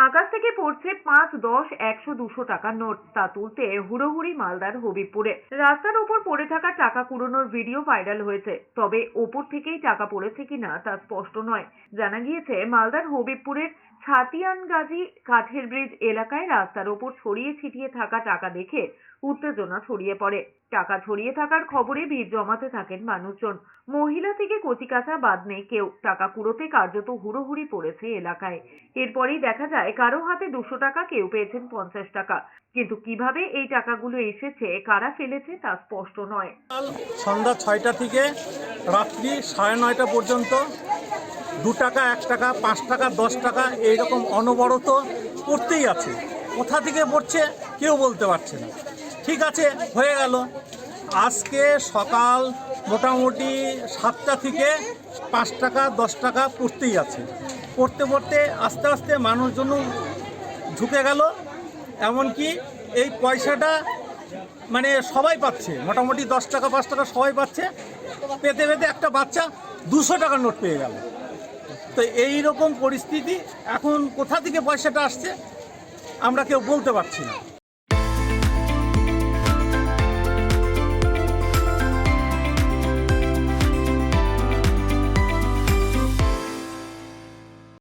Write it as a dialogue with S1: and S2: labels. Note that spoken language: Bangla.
S1: আকাশ থেকে পড়ছে 5, 10, 100, 200 টাকার নোট। তা তুলতে হুড়োহুড়ি মালদার হবিবপুরে। রাস্তার উপর পড়ে থাকা টাকা কুড়োনোর ভিডিও ভাইরাল হয়েছে, তবে ওপর থেকেই টাকা পড়েছে কিনা তা স্পষ্ট নয়। জানা গিয়েছে, মালদার হবিবপুরের ছাতিয়ানগাজী কাঠের ব্রিজ এলাকায় রাস্তার ওপর ছড়িয়ে ছিটিয়ে থাকা টাকা দেখে উত্তেজনা ছড়িয়ে পড়ে। টাকা ছড়িয়ে থাকার খবরে ভিড় জমাতে থাকেন মানুষজন। মহিলা থেকে কচিকাঁচা বাদ নেই কেউ। টাকা কুড়োতে কার্যত হুড়োহুড়ি পড়েছে এলাকায়। এরপরেই দেখা যায় কারো হাতে 200 টাকা, কেউ পেয়েছেন 50 টাকা। কিন্তু কিভাবে এই টাকাগুলো এসেছে, কারা ফেলেছে তা স্পষ্ট নয়।
S2: সন্ধ্যা 6টা থেকে রাত্রি 9:30 পর্যন্ত 2 টাকা, 1 টাকা, 5 টাকা, 10 টাকা এইরকম অনবরত পড়তেই আছে। কোথা থেকে পড়ছে কেউ বলতে পারছে না। ঠিক আছে, হয়ে গেল। আজকে সকাল মোটামুটি 7টা থেকে 5 টাকা, 10 টাকা পড়তেই আছে। পড়তে পড়তে আস্তে আস্তে মানুষজন ঝুঁকে গেল। এমনকি এই পয়সাটা মানে সবাই পাচ্ছে, মোটামুটি 10 টাকা, 5 টাকা সবাই পাচ্ছে। পেতে পেতে একটা বাচ্চা 200 টাকার নোট পেয়ে গেল। তো এই রকম পরিস্থিতি। এখন কোথা থেকে পয়সাটা আসছে আমরা কেউ বলতে পারছি না।